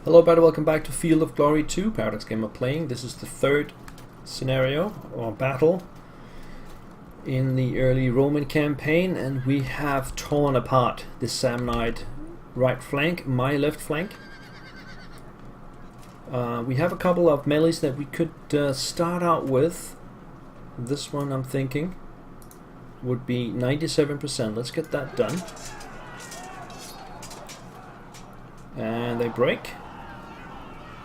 Hello everybody, welcome back to Field of Glory 2, Paradox Gamer playing. This is the third scenario, or battle, in the early Roman campaign, and we have torn apart the Samnite right flank, my left flank. We have a couple of melees that we could start out with. This one, I'm thinking, would be 97%. Let's get that done. And they break.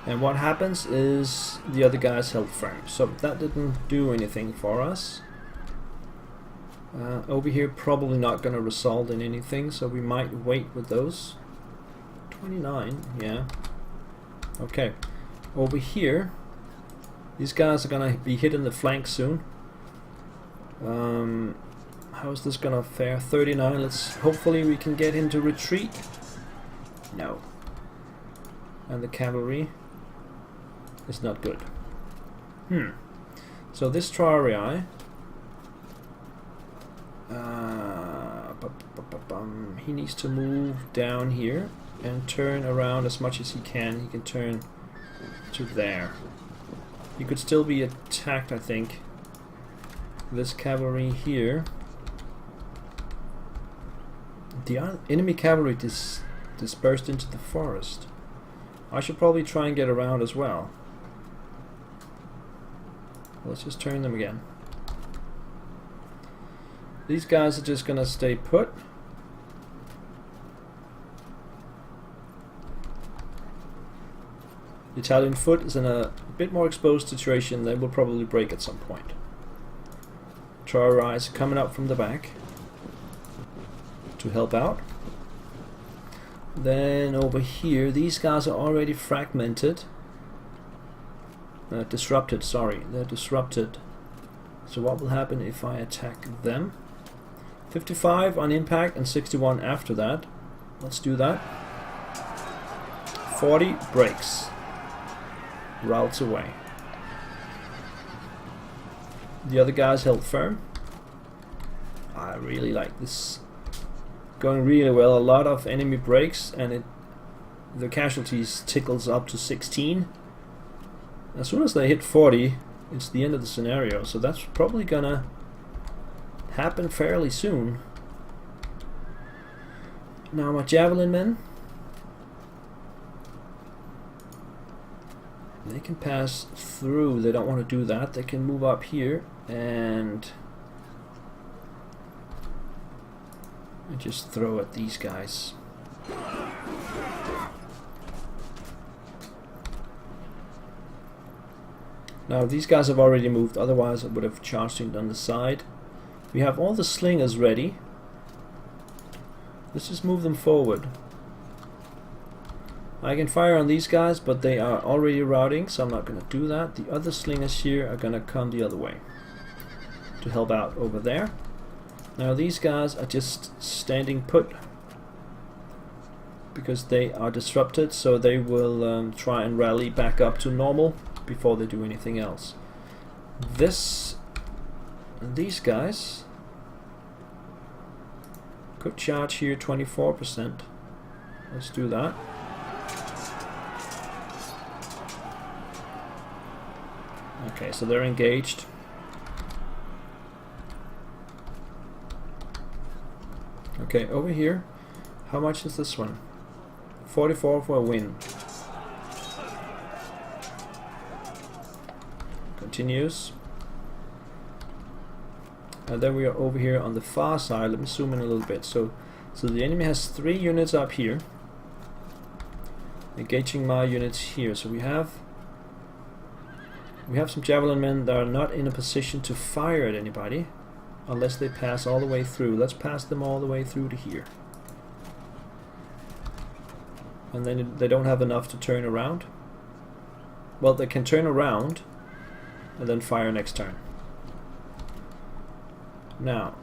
And what happens is the other guys held firm. So that didn't do anything for us. Over here probably not going to result in anything, so we might wait with those. 29, yeah. Okay. Over here, these guys are going to be hitting the flank soon. How is this going to fare? 39. Hopefully we can get him to retreat. No. And the cavalry is not good. So this trorii, he needs to move down here and turn around as much as he can. He can turn to there. He could still be attacked, I think. This cavalry here. The enemy cavalry dispersed into the forest. I should probably try and get around as well. Let's just turn them again. These guys are just gonna stay put. The Italian foot is in a bit more exposed situation. They will probably break at some point. Trorii coming up from the back to help out. Then over here, these guys are already fragmented. Disrupted, sorry. They're disrupted. So what will happen if I attack them? 55 on impact and 61 after that. Let's do that. 40 breaks. Routes away. The other guys held firm. I really like this. Going really well. A lot of enemy breaks, and the casualties tickles up to 16. As soon as they hit 40, it's the end of the scenario, so that's probably gonna happen fairly soon. Now my javelin men, they can pass through. They don't want to do that. They can move up here and just throw at these guys. Now these guys have already moved, otherwise I would have charged in on the side. We have all the slingers ready. Let's just move them forward. I can fire on these guys, but they are already routing, so I'm not going to do that. The other slingers here are going to come the other way to help out over there. Now these guys are just standing put because they are disrupted, so they will try and rally back up to normal before they do anything else. These guys could charge here 24%. Let's do that. Okay, so they're engaged. Okay, over here, how much is this one? 44 for a win. Continues. And then we are over here on the far side. Let me zoom in a little bit. So the enemy has 3 units up here, engaging my units here. So we have some javelin men that are not in a position to fire at anybody unless they pass all the way through. Let's pass them all the way through to here. And then they don't have enough to turn around. Well, they can turn around and then fire next turn. Now,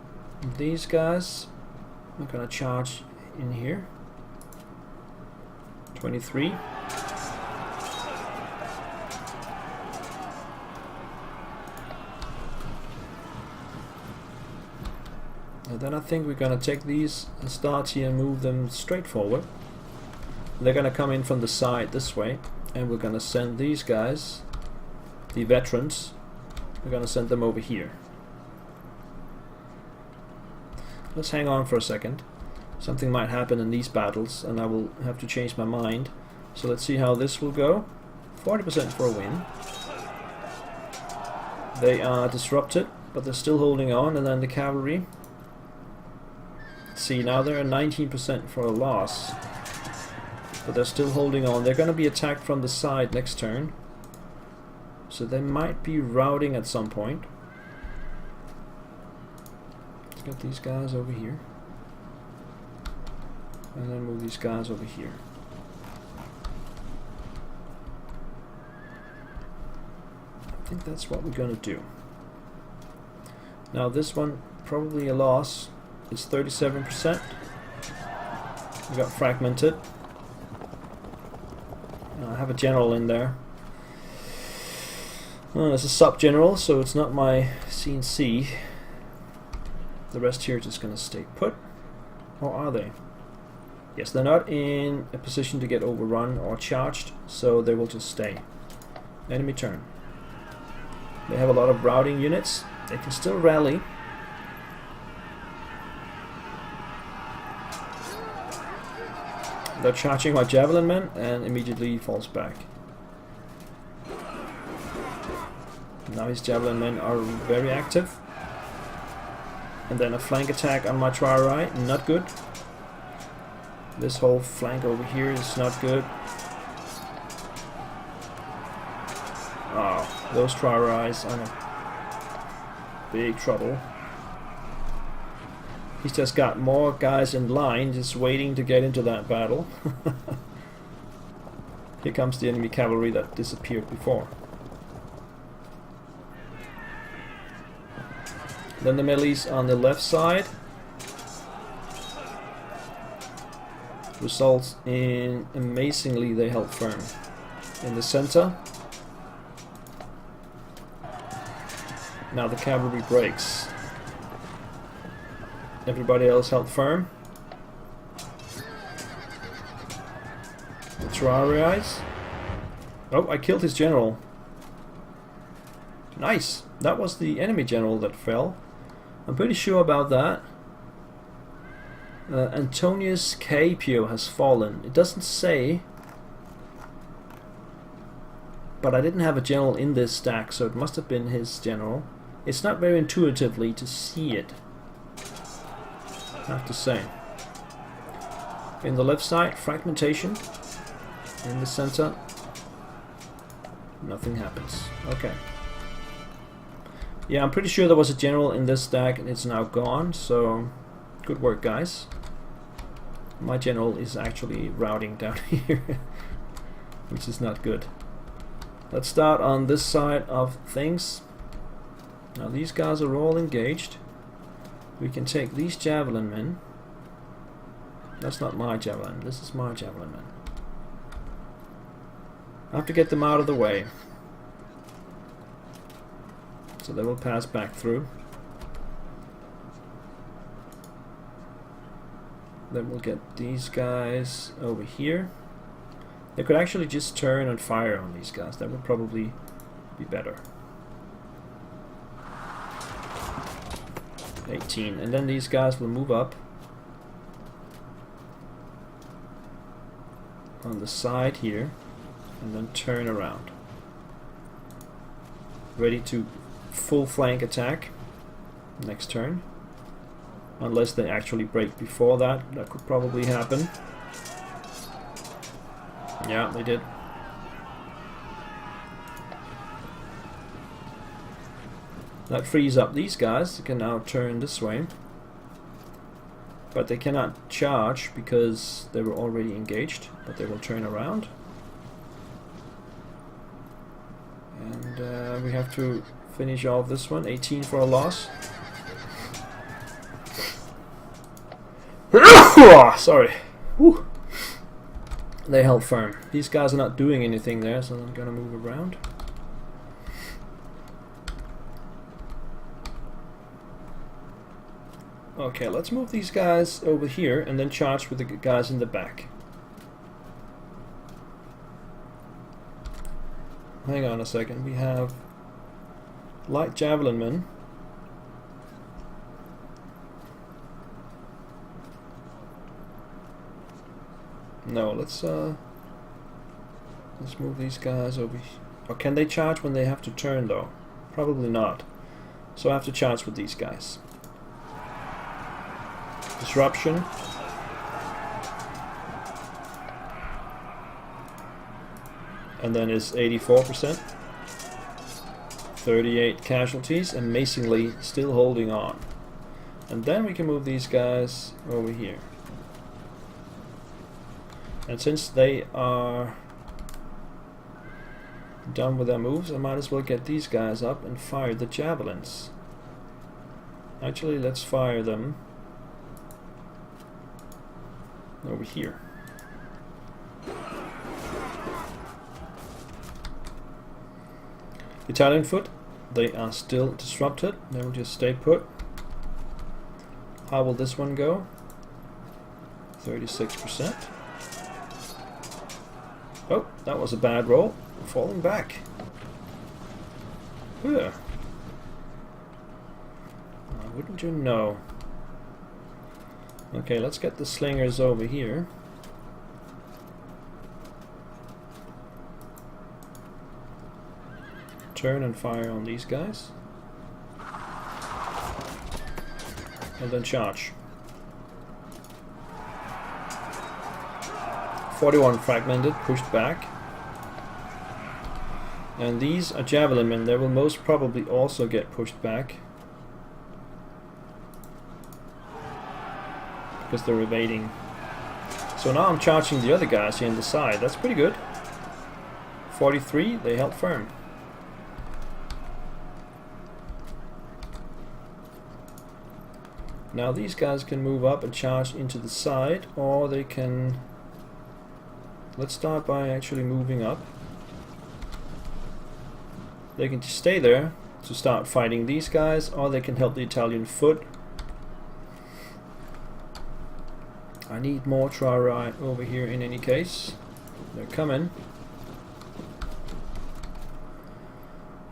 these guys are gonna charge in here. 23. And then I think we're gonna take these and start here and move them straight forward. They're gonna come in from the side this way, and we're gonna send these guys, the veterans, we're gonna send them over here. Let's hang on for a second. Something might happen in these battles and I will have to change my mind. So let's see how this will go. 40% for a win. They are disrupted, but they're still holding on, and then the cavalry. See, now they're at 19% for a loss. But they're still holding on. They're going to be attacked from the side next turn. So they might be routing at some point. Let's get these guys over here. And then move these guys over here. I think that's what we're going to do. Now this one, probably a loss. It's 37%. We got fragmented. I have a general in there. Well, it's a sub-general, so it's not my CNC. The rest here is just going to stay put. Or are they? Yes, they're not in a position to get overrun or charged, so they will just stay. Enemy turn. They have a lot of routing units. They can still rally. They're charging my javelin men and immediately falls back. Now his javelin men are very active. And then a flank attack on my trioroi, not good. This whole flank over here is not good. Oh, those trioris are in big trouble. He's just got more guys in line just waiting to get into that battle. Here comes the enemy cavalry that disappeared before. Then the melees on the left side results in, amazingly, they held firm. In the center, now the cavalry breaks. Everybody else held firm. The trioris. Oh, I killed his general. Nice. That was the enemy general that fell. I'm pretty sure about that. Antonius Caepio has fallen. It doesn't say, but I didn't have a general in this stack, so it must have been his general. It's not very intuitively to see it, I have to say. In the left side, fragmentation. In the center, nothing happens. Okay. Yeah, I'm pretty sure there was a general in this stack and it's now gone, so good work, guys. My general is actually routing down here, which is not good. Let's start on this side of things. Now these guys are all engaged. We can take these javelin men. That's not my javelin, this is my javelin men. I have to get them out of the way, so they will pass back through. Then we'll get these guys over here. They could actually just turn and fire on these guys. That would probably be better. 18. And then these guys will move up on the side here and then turn around. Ready to full flank attack next turn. Unless they actually break before that. That could probably happen. Yeah, they did. That frees up these guys. They can now turn this way. But they cannot charge because they were already engaged. But they will turn around. And we have to finish off this one. 18 for a loss. Sorry. Whew. They held firm. These guys are not doing anything there, so I'm gonna move around. Okay, let's move these guys over here and then charge with the guys in the back. hang on a second. We have light javelin men. No, let's move these guys over here. Or can they charge when they have to turn though? Probably not. So I have to charge with these guys. Disruption. And then it's 84%. 38 casualties, amazingly still holding on. And then we can move these guys over here. And since they are done with their moves, I might as well get these guys up and fire the javelins. Actually, let's fire them over here. Italian foot, they are still disrupted. They will just stay put. How will this one go? 36%. Oh, that was a bad roll. Falling back. Ugh. Wouldn't you know? Okay, let's get the slingers over here. Turn and fire on these guys. And then charge. 41 fragmented, pushed back. And these are javelin men. They will most probably also get pushed back. Because they're evading. So now I'm charging the other guys here on the side. That's pretty good. 43, they held firm. Now these guys can move up and charge into the side, or they can... Let's start by actually moving up. They can just stay there to start fighting these guys, or they can help the Italian foot. I need more chariots over here in any case. They're coming.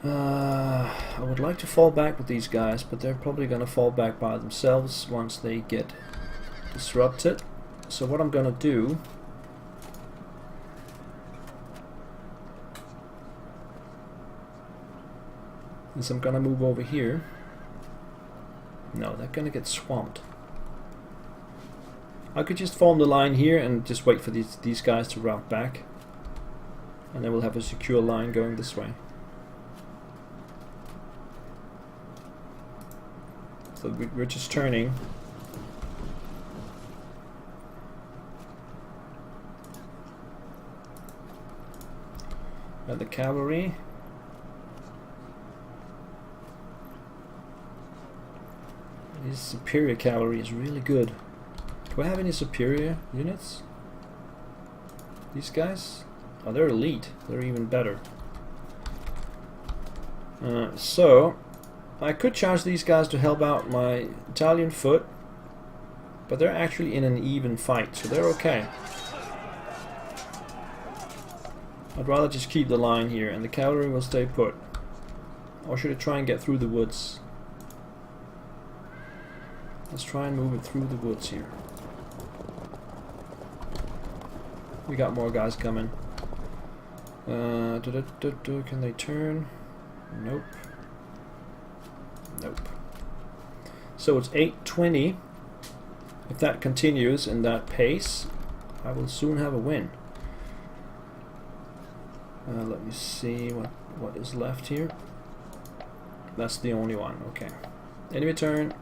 I would like to fall back with these guys, but they're probably gonna fall back by themselves once they get disrupted. So what I'm gonna do is I'm gonna move over here. No, they're gonna get swamped. I could just form the line here and just wait for these guys to route back, and then we'll have a secure line going this way. So we're just turning. And the cavalry. This superior cavalry is really good. Do I have any superior units? These guys? Oh, they're elite. They're even better. So I could charge these guys to help out my Italian foot, but they're actually in an even fight, so they're okay. I'd rather just keep the line here, and the cavalry will stay put. Or should I try and get through the woods? Let's try and move it through the woods here. We got more guys coming. Can they turn? Nope. Nope. So it's 8:20. If that continues in that pace, I will soon have a win. Let me see what is left here. That's the only one. Okay. Enemy turn.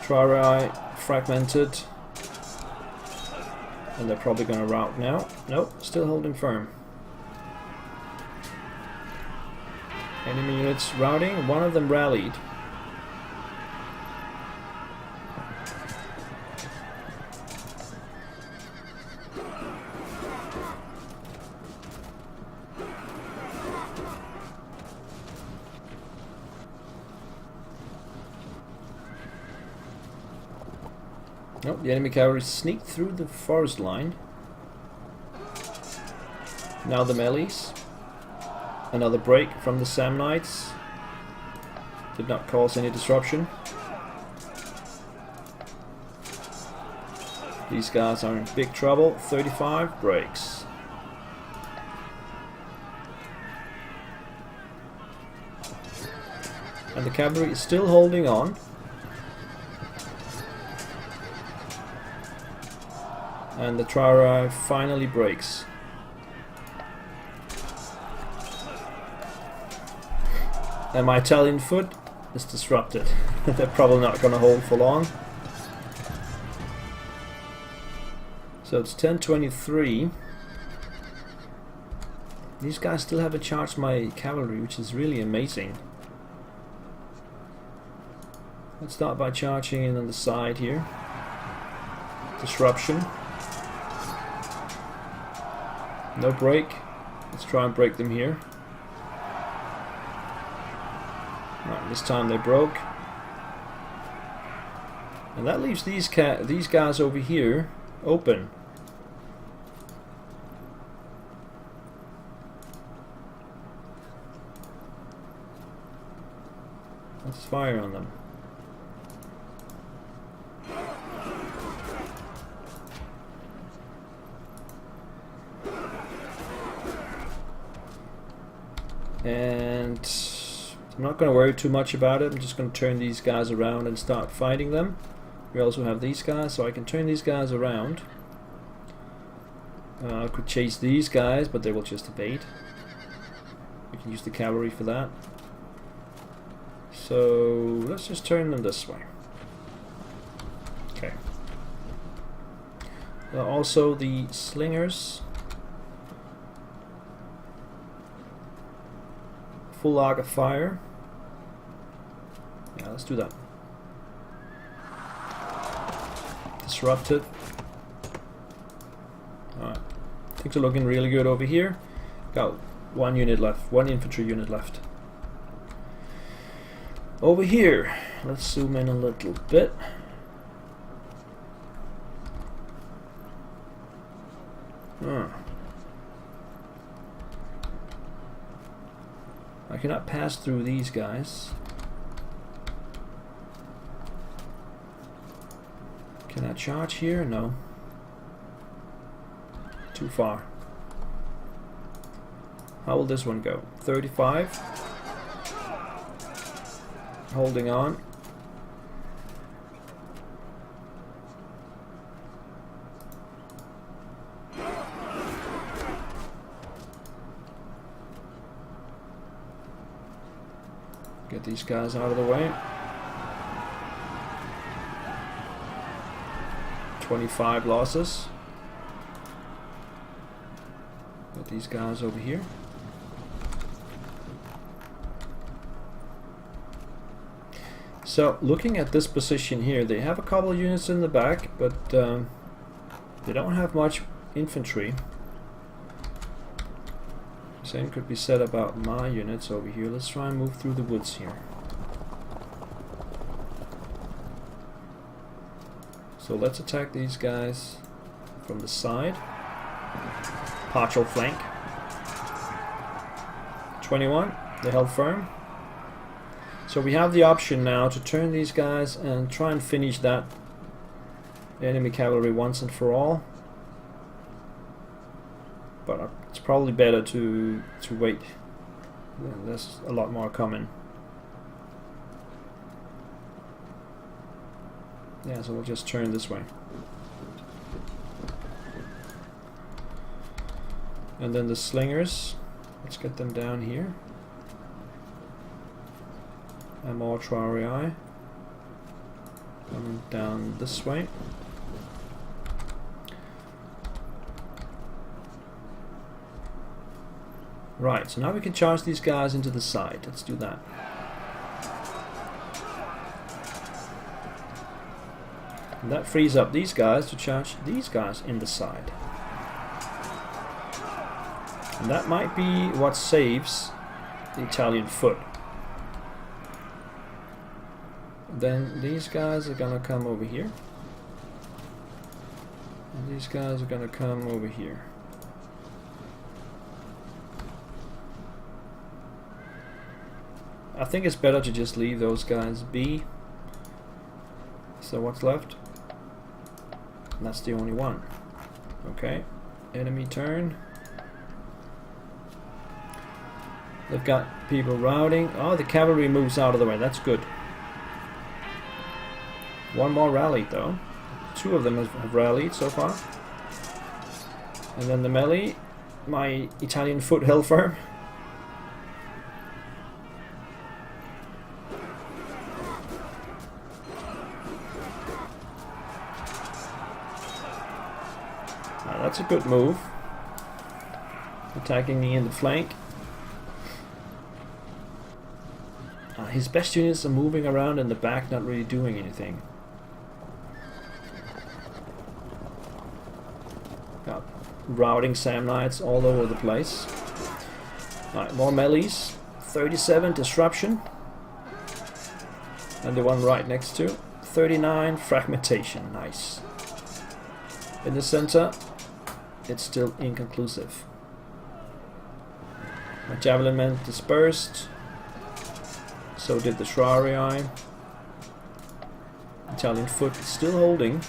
Chariot fragmented. And they're probably going to rout now. Nope, still holding firm. Enemy units routing. One of them rallied. Nope, the enemy cavalry sneaked through the forest line. Now the melees. Another break from the Samnites. Did not cause any disruption. These guys are in big trouble. 35 breaks. And the cavalry is still holding on. And the chariots finally breaks. And my Italian foot is disrupted. They're probably not going to hold for long. So it's 10:23. These guys still haven't charged my cavalry, which is really amazing. Let's start by charging in on the side here. Disruption. No break. Let's try and break them here. Right, this time they broke. And that leaves these guys over here open. Let's fire on them. And I'm not going to worry too much about it. I'm just going to turn these guys around and start fighting them. We also have these guys, so I can turn these guys around. I could chase these guys, but they will just evade. We can use the cavalry for that. So let's just turn them this way. Okay. Also the slingers. Full arc of fire. Yeah, let's do that. Disrupted. Alright. Things are looking really good over here. Got one unit left, one infantry unit left. Over here, let's zoom in a little bit. I cannot pass through these guys. Can I charge here? No. Too far. How will this one go? 35. Holding on. Get these guys out of the way. 25 losses. Get these guys over here. So looking at this position here, they have a couple of units in the back, but they don't have much infantry. Same could be said about my units over here. Let's try and move through the woods here. So let's attack these guys from the side. Partial flank. 21, they held firm. So we have the option now to turn these guys and try and finish that enemy cavalry once and for all. But it's probably better to wait. Yeah, there's a lot more coming. Yeah, so we'll just turn this way. And then the slingers, let's get them down here. And more chariots coming down this way. Right, so now we can charge these guys into the side. Let's do that. And that frees up these guys to charge these guys in the side. And that might be what saves the Italian foot. Then these guys are gonna come over here. And these guys are gonna come over here. I think it's better to just leave those guys be. So what's left? That's the only one. Okay, enemy turn. They've got people routing. Oh, the cavalry moves out of the way. That's good. One more rallied though. Two of them have rallied so far. And then the melee. My Italian foot held firm. That's a good move. Attacking me in the flank. His best units are moving around in the back, not really doing anything. Got routing Samnites all over the place. Alright, more melees. 37 disruption. And the one right next to. 39 fragmentation. Nice. In the center, it's still inconclusive. My javelin men dispersed. So did the thureophoroi. Italian foot is still holding.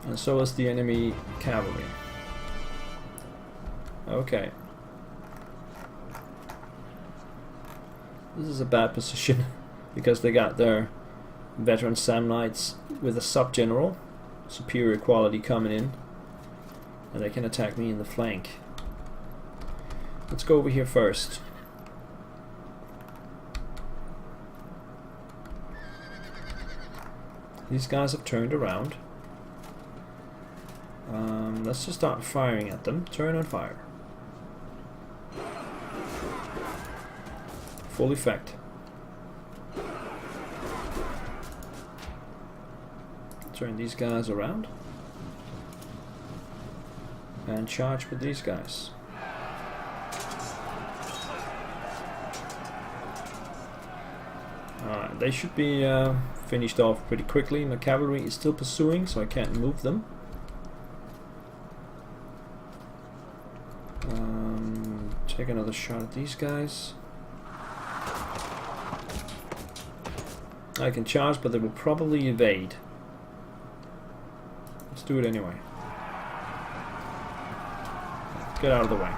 And so is the enemy cavalry. Okay. This is a bad position because they got their veteran Samnites with a sub-general, superior quality coming in, and they can attack me in the flank. Let's go over here first. These guys have turned around. Let's just start firing at them. Turn on fire. Full effect. Turn these guys around. And charge with these guys. Alright, they should be finished off pretty quickly. My cavalry is still pursuing, so I can't move them. Take another shot at these guys. I can charge, but they will probably evade. Let's do it anyway. Get out of the way.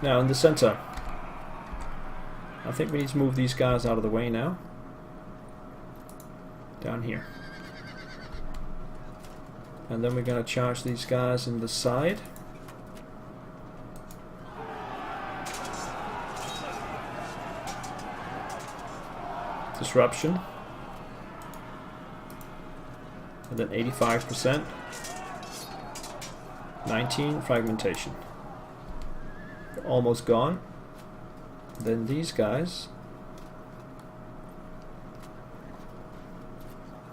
Now in the center. I think we need to move these guys out of the way now. Down here. And then we're gonna charge these guys in the side. Disruption. And then 85%. 19 fragmentation. Almost gone. Then these guys.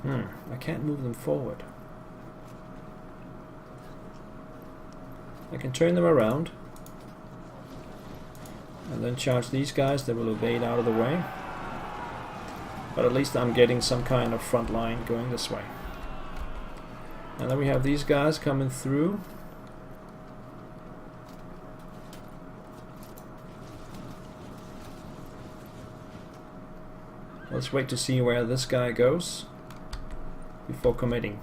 I can't move them forward. I can turn them around. And then charge these guys. They will evade out of the way. But at least I'm getting some kind of front line going this way. And then we have these guys coming through. Let's wait to see where this guy goes before committing.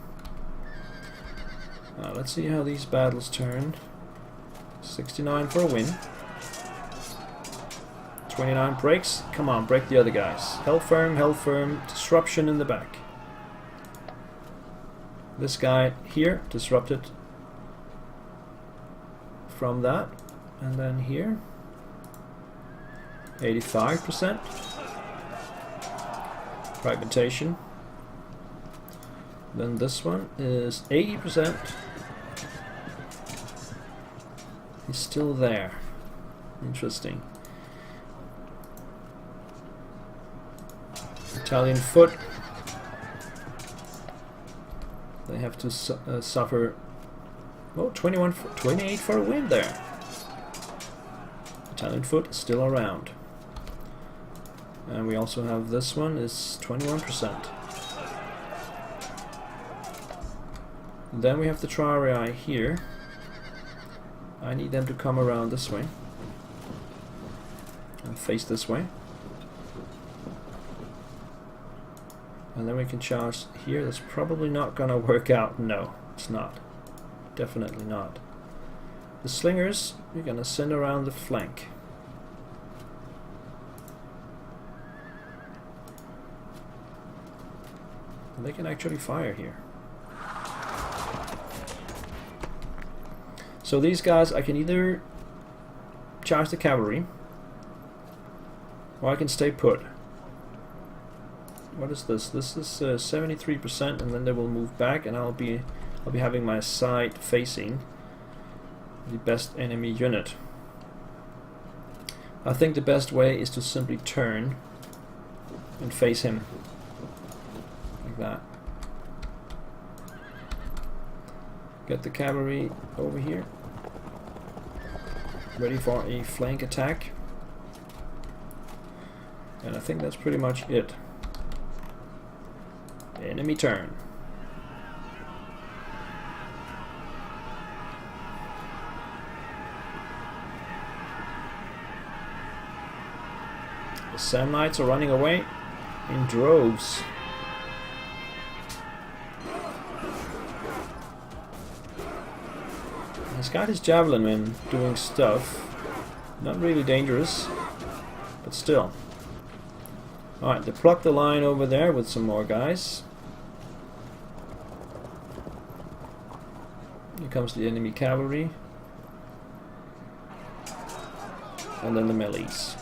Let's see how these battles turn. 69 for a win. 29 breaks. Come on, break the other guys. Held firm, disruption in the back. This guy here disrupted from that. And then here 85%. Fragmentation. Then this one is 80%. He's still there. Interesting. Italian foot. They have to suffer. Oh, 28 for a win there. Italian foot is still around. And we also have this one is 21%. Then we have the thureophoroi here. I need them to come around this way and face this way. And then we can charge here. That's probably not gonna work out. No, it's not. Definitely not. The slingers, we're gonna send around the flank. And they can actually fire here. So these guys, I can either charge the cavalry, or I can stay put. What is this? This is 73%, and then they will move back, and I'll be having my side facing the best enemy unit. I think the best way is to simply turn and face him like that. Get the cavalry over here, ready for a flank attack, and I think that's pretty much it. Enemy turn. The Samnites are running away in droves. He's got his javelin men doing stuff. Not really dangerous, but still. Alright, they pluck the line over there with some more guys. Here comes the enemy cavalry. And then the melees.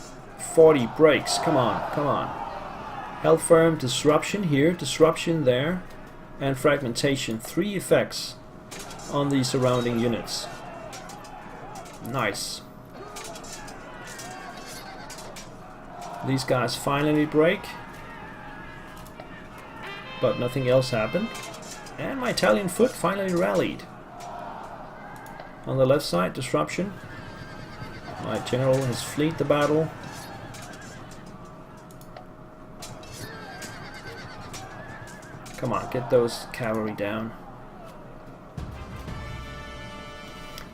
40 breaks, come on, come on. Held firm, disruption here, disruption there, and fragmentation. 3 effects on the surrounding units. Nice. These guys finally break, but nothing else happened. And my Italian foot finally rallied. On the left side, disruption. My general has fled the battle. Come on, get those cavalry down.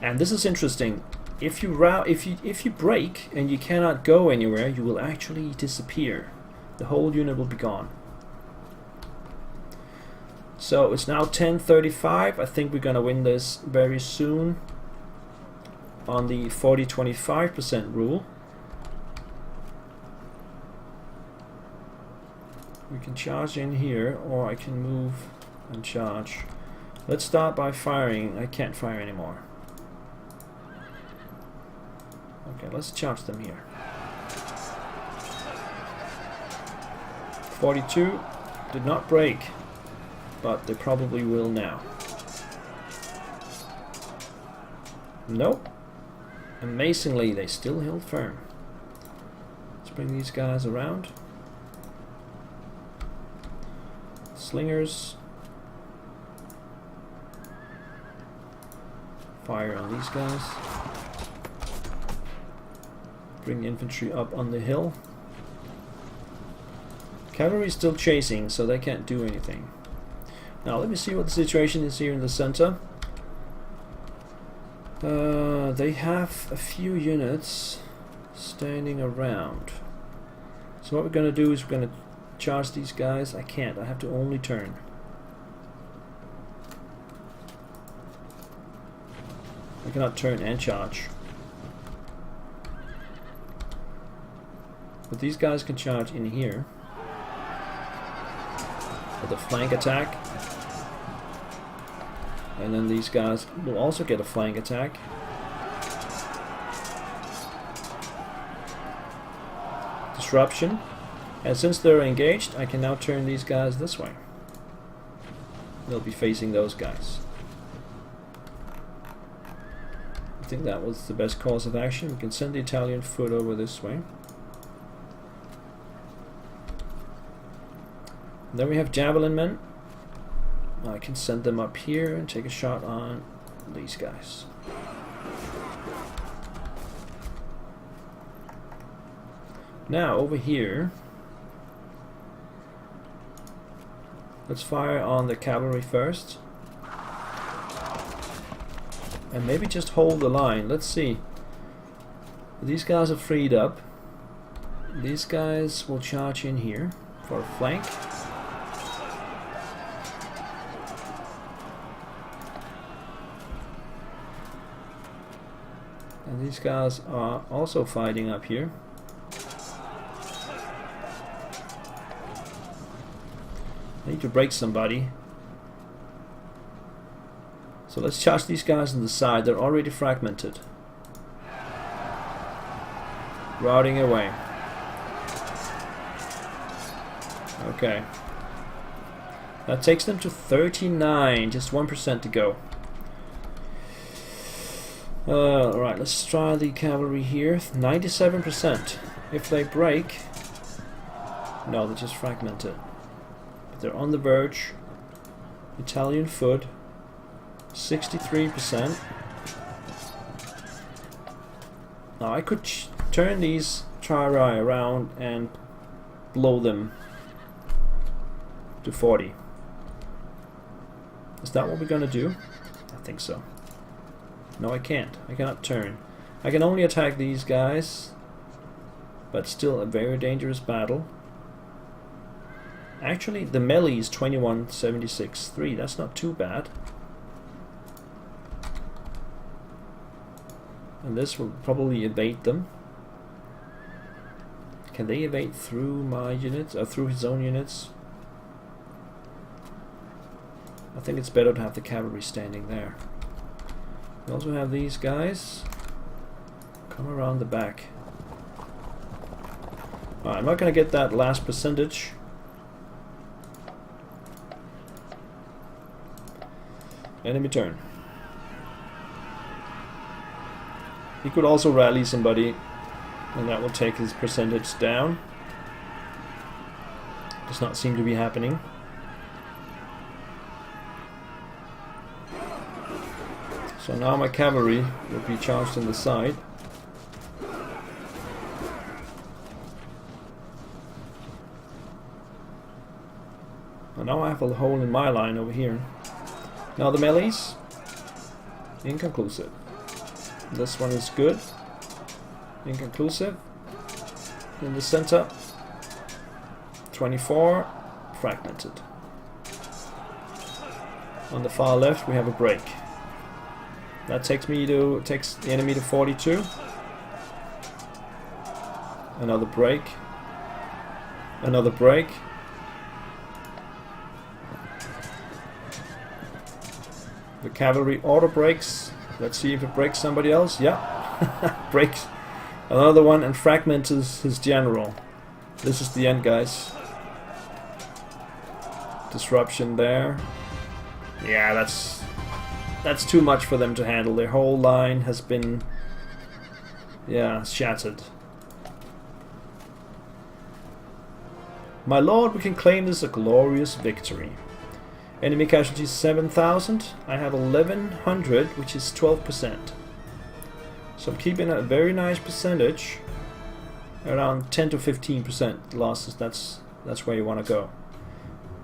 And this is interesting. If you break and you cannot go anywhere, you will actually disappear. The whole unit will be gone. So it's now 10:35. I think we're gonna win this very soon on the 40-25% rule. We can charge in here, or I can move and charge. Let's start by firing. I can't fire anymore. Okay, let's charge them here. 42 did not break, but they probably will now. Nope. Amazingly, they still held firm. Let's bring these guys around. Slingers. Fire on these guys. Bring infantry up on the hill. Cavalry is still chasing, so they can't do anything. Now let me see what the situation is here in the center. They have a few units standing around. So what we're going to do is we're going to charge these guys. I can't. I have to only turn. I cannot turn and charge. But these guys can charge in here with a flank attack. And then these guys will also get a flank attack. Disruption. And since they're engaged, I can now turn these guys this way. They'll be facing those guys. I think that was the best course of action. We can send the Italian foot over this way. And then we have javelin men. I can send them up here and take a shot on these guys. Now over here, let's fire on the cavalry first. and maybe just hold the line. Let's see. These guys are freed up. These guys will charge in here for a flank. And these guys are also fighting up here. I need to break somebody. So let's charge these guys on the side. They're already fragmented. Routing away. Okay. That takes them to 39. Just 1% to go. Alright, let's try the cavalry here. 97%. If they break... No, they're just fragmented. But they're on the verge. Italian foot. 63%. Now I could turn these charii around and blow them to 40. Is that what we're gonna do? I think so. No, I can't. I cannot turn. I can only attack these guys, but still a very dangerous battle. Actually, the melee is 2176-3. That's not too bad. And this will probably evade them. Can they evade through my units, or through his own units? I think it's better to have the cavalry standing there. We also have these guys. Come around the back. Alright, I'm not going to get that last percentage. Enemy turn. He could also rally somebody, and that will take his percentage down. Does not seem to be happening. So now my cavalry will be charged on the side. And now I have a hole in my line over here. Now the melees, inconclusive. This one is good. Inconclusive. In the center, 24, fragmented. On the far left we have a break. That takes the enemy to 42. Another break. Another break. The cavalry auto breaks. Let's see if it breaks somebody else. Yeah. Breaks another one and fragments his general. This is the end, guys. Disruption there. Yeah, that's too much for them to handle. Their whole line has been, yeah, shattered. My lord, we can claim this a glorious victory. Enemy casualties 7,000. I have 1,100, which is 12%. So I'm keeping a very nice percentage, around 10 to 15% losses. That's where you want to go.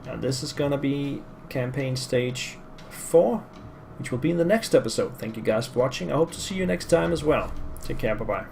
And this is gonna be campaign stage 4, which will be in the next episode. Thank you guys for watching. I hope to see you next time as well. Take care. Bye bye.